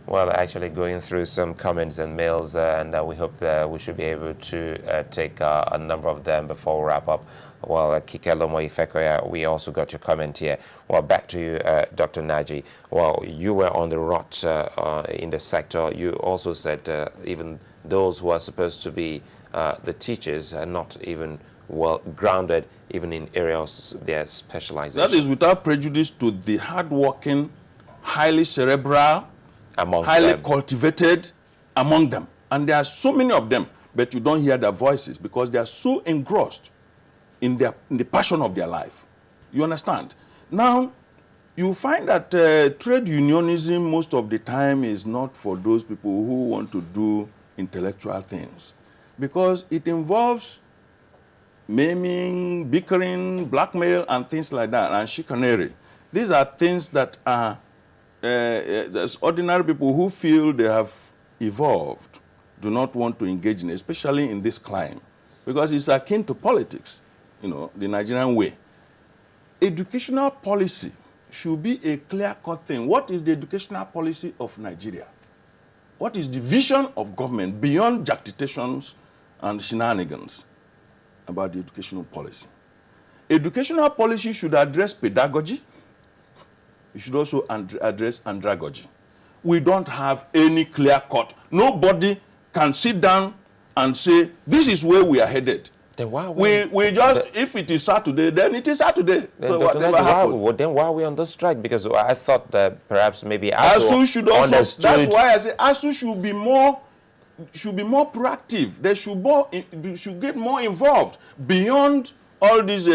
Well, actually going through some comments and mails, and we hope we should be able to take a number of them before we wrap up. Well, Kike Lomo Ifekoya, we also got your comment here. Well, back to you, Dr. Naji. Well, you were on the rot in the sector. You also said even those who are supposed to be the teachers are not even well grounded, even in areas their specialization. That is without prejudice to the hardworking, highly cerebral, highly cultivated among them. And there are so many of them, but you don't hear their voices because they are so engrossed in the passion of their life. You understand? Now, you find that trade unionism most of the time is not for those people who want to do intellectual things, because it involves maiming, bickering, blackmail, and things like that, and chicanery. These are things that are there's ordinary people who feel they have evolved do not want to engage in, especially in this climate, because it's akin to politics, you know, the Nigerian way. Educational policy should be a clear-cut thing. What is the educational policy of Nigeria? What is the vision of government beyond jactitations and shenanigans about the educational policy? Educational policy should address pedagogy. It should also address andragogy. We don't have any clear cut. Nobody can sit down and say, this is where we are headed. Then why we just, if it is Saturday, then it is Saturday. Then, so whatever happens. Then why are we on the strike? Because I thought that perhaps maybe ASUU should also, that's why I say ASUU should be more proactive. They should get more involved beyond all these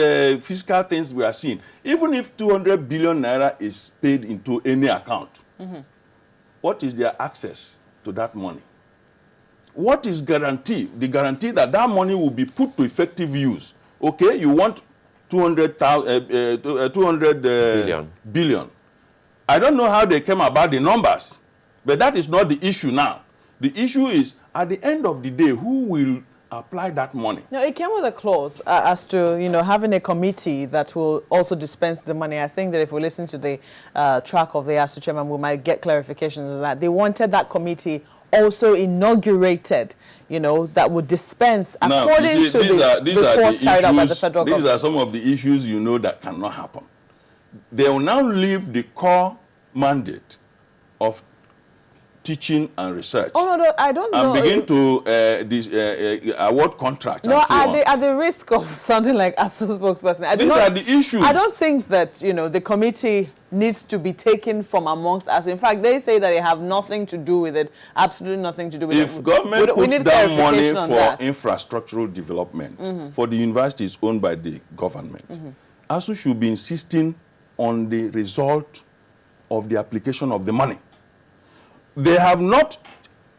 fiscal things we are seeing. Even if 200 billion naira is paid into any account, what is their access to that money? What is guarantee? The guarantee that that money will be put to effective use. Okay, you want 200 billion. I don't know how they came about the numbers, but that is not the issue now. The issue is, at the end of the day, who will apply that money? No, it came with a clause as to, you know, having a committee that will also dispense the money. I think that if we listen to the track of the ASUU chairman, we might get clarifications on that. They wanted that committee also inaugurated, you know, that would dispense according to the reports carried out by the federal government. These are some of the issues you know that cannot happen. They will now leave the core mandate of teaching and research. Oh, no, I don't know. And begin to award contracts and so on. At the risk of sounding like ASUU spokesperson, these are the issues. I don't think that, you know, the committee needs to be taken from amongst us. In fact, they say that they have nothing to do with it, absolutely nothing to do with it. If government puts down money for infrastructural development for the universities owned by the government, ASUU should be insisting on the result of the application of the money. They have not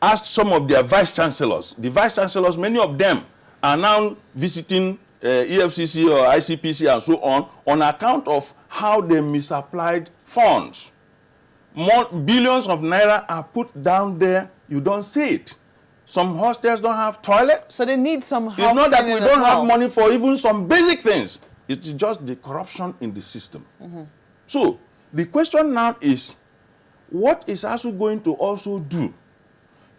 asked some of their vice-chancellors. The vice-chancellors, many of them are now visiting EFCC or ICPC and so on account of how they misapplied funds. Billions of naira are put down there. You don't see it. Some hostels don't have toilets. So they need some help. It's not that we don't have money for even some basic things. It's just the corruption in the system. So the question now is, what is ASUU going to also do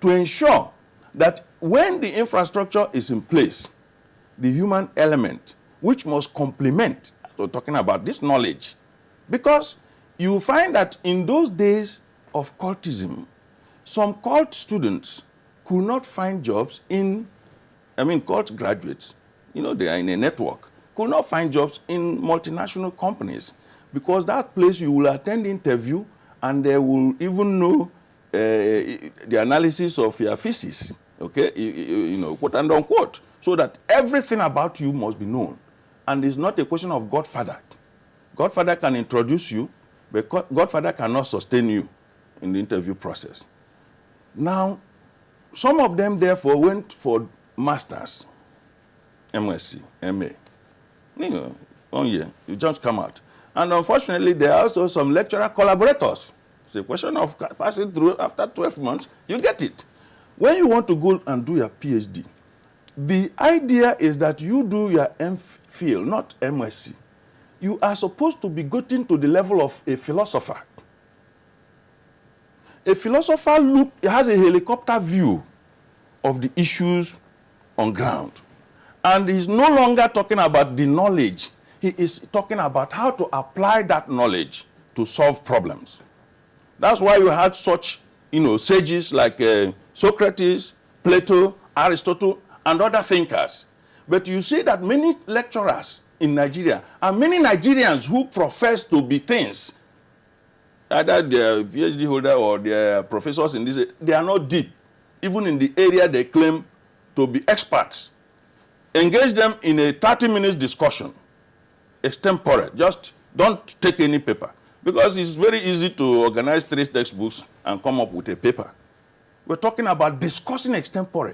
to ensure that when the infrastructure is in place, the human element, which must complement, so talking about this knowledge, because you find that in those days of cultism, some cult students could not find jobs cult graduates, you know, they are in a network, could not find jobs in multinational companies, because that place you will attend the interview and they will even know the analysis of your thesis, okay, you know, quote and unquote, so that everything about you must be known. And it's not a question of Godfather. Godfather can introduce you, but Godfather cannot sustain you in the interview process. Now, some of them, therefore, went for masters, MSc, MA. You know, 1 year, you just come out. And unfortunately, there are also some lecturer collaborators. It's a question of passing through. After 12 months, you get it. When you want to go and do your PhD, the idea is that you do your MPhil, not MSc. You are supposed to be getting to the level of a philosopher. a philosopher has a helicopter view of the issues on ground. And he's no longer talking about the knowledge. He is talking about how to apply that knowledge to solve problems. That's why you had such, sages like Socrates, Plato, Aristotle, and other thinkers. But you see that many lecturers in Nigeria and many Nigerians who profess to be things, either they're PhD holder or they're professors in this, they are not deep, even in the area they claim to be experts. Engage them in a 30-minute discussion, extempore. Just don't take any paper, because it's very easy to organize 3 textbooks and come up with a paper. We're talking about discussing extempore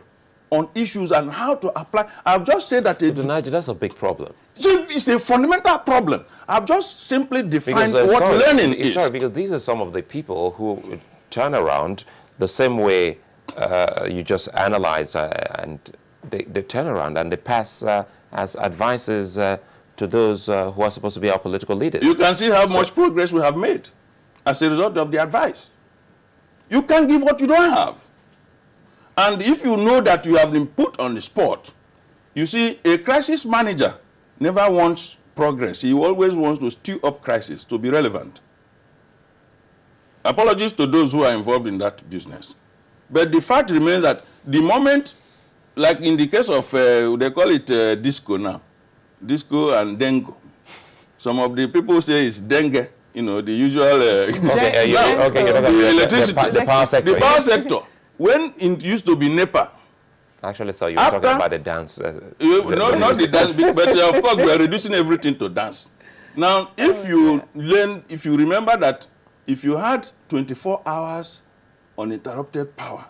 on issues and how to apply. I've just said that that's a big problem. It's a fundamental problem. I've just simply defined what learning is. Sorry, because these are some of the people who turn around the same way you just analyzed, and they turn around and they pass as advices to those who are supposed to be our political leaders. You can see how much progress we have made as a result of the advice. You can't give what you don't have. And if you know that you have been put on the spot, you see, a crisis manager never wants progress. He always wants to stir up crisis to be relevant. Apologies to those who are involved in that business. But the fact remains that the moment, like in the case of, they call it disco now, disco and dengue. Some of the people say it's dengue, the usual... the electricity, the power sector. The power sector. When it used to be NEPA. I actually thought you were talking about the dance. No, not the dance, but of course we are reducing everything to dance. Now, if you remember that if you had 24 hours uninterrupted power,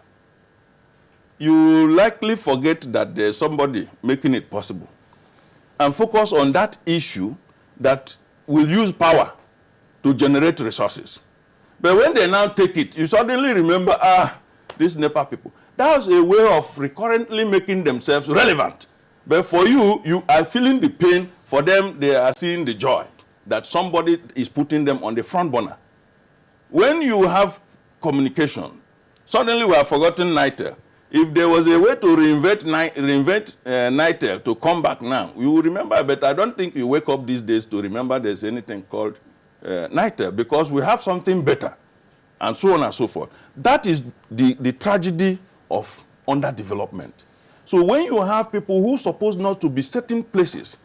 you likely forget that there's somebody making it possible and focus on that issue that will use power to generate resources. But when they now take it, you suddenly remember, these NEPA people. That was a way of recurrently making themselves relevant. But for you, you are feeling the pain. For them, they are seeing the joy that somebody is putting them on the front burner. When you have communication, suddenly we have forgotten NITEL. If there was a way to reinvent NITEL to come back now, you will remember, but I don't think you wake up these days to remember there's anything called NITEL, because we have something better, and so on and so forth. That is the tragedy of underdevelopment. So when you have people who are supposed not to be certain places,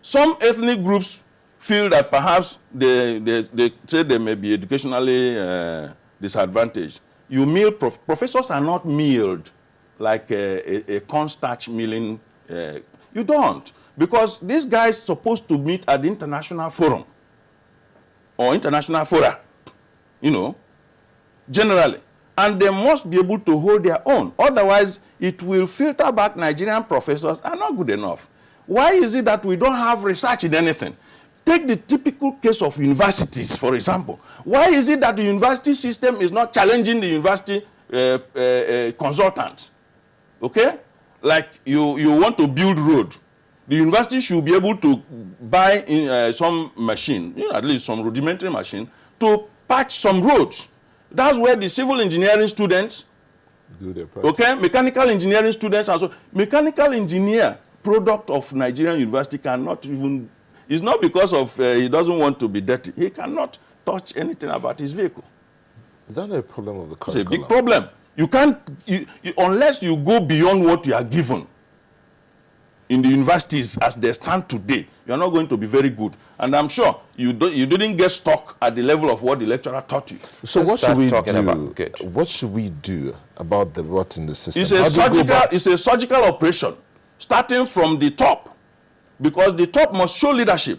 some ethnic groups feel that perhaps they say they may be educationally disadvantaged. You mill professors are not milled like a cornstarch milling. You don't, because these guys are supposed to meet at the international forum or international fora, generally. And they must be able to hold their own. Otherwise, it will filter back. Nigerian professors are not good enough. Why is it that we don't have research in anything? Take the typical case of universities, for example. Why is it that the university system is not challenging the university consultants? Okay? Like you want to build road. The university should be able to buy some machine, at least some rudimentary machine, to patch some roads. That's where the civil engineering students, mechanical engineering students, and so mechanical engineer product of Nigerian university cannot even, it's not because of he doesn't want to be dirty. He cannot touch anything about his vehicle. Is that a problem of the curriculum? It's a big problem. You can't, unless you go beyond what you are given in the universities as they stand today, you are not going to be very good. And I'm sure you didn't get stuck at the level of what the lecturer taught you. So what should we do? What should we do about the rot in the system? It's a surgical operation, starting from the top, because the top must show leadership.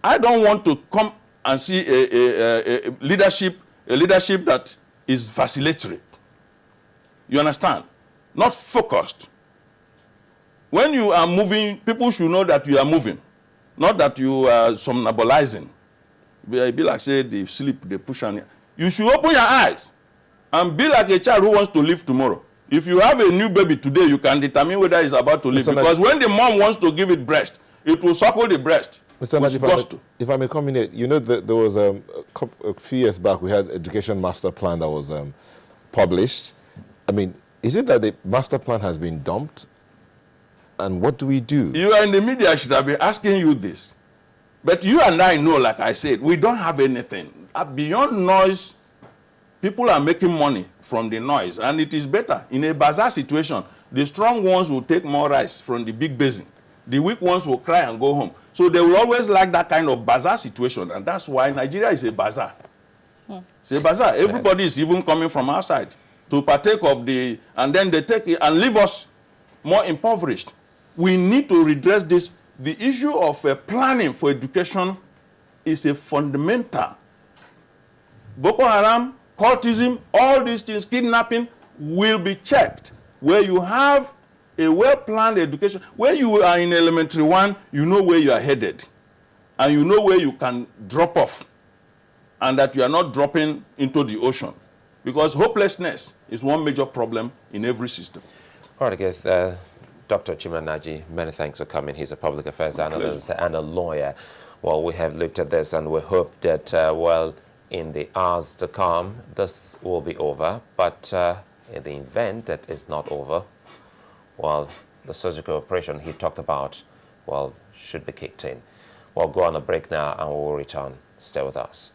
I don't want to come and see a leadership that is vacillatory. You understand? Not focused. When you are moving, people should know that you are moving, not that you are somnambulizing. Be like, say, they sleep, they push on you. You should open your eyes and be like a child who wants to live tomorrow. If you have a new baby today, you can determine whether it's about to live. Because when the mom wants to give it breast, it will suckle the breast. Mr. which Nadi, goes to. if I may come in here, you know, there was a few years back, we had education master plan that was published. I mean, is it that the master plan has been dumped? And what do we do? You are in the media, I should have been asking you this. But you and I know, like I said, we don't have anything. Beyond noise, people are making money from the noise, and it is better. In a bazaar situation, the strong ones will take more rice from the big basin. The weak ones will cry and go home. So they will always like that kind of bazaar situation, and that's why Nigeria is a bazaar. It's a bazaar. Everybody is even coming from outside to partake of the, and then they take it and leave us more impoverished. We need to redress this. The issue of planning for education is a fundamental. Boko Haram, cultism, all these things, kidnapping, will be checked. Where you have a well-planned education, where you are in elementary one, you know where you are headed. And you know where you can drop off. And that you are not dropping into the ocean. Because hopelessness is one major problem in every system. All right, again, Dr. Chimanaji, many thanks for coming. He's a public affairs analyst and a lawyer. Well, we have looked at this and we hope that, well, in the hours to come, this will be over. But in the event that it's not over, well, the surgical operation he talked about, well, should be kicked in. We'll go on a break now and we'll return. Stay with us.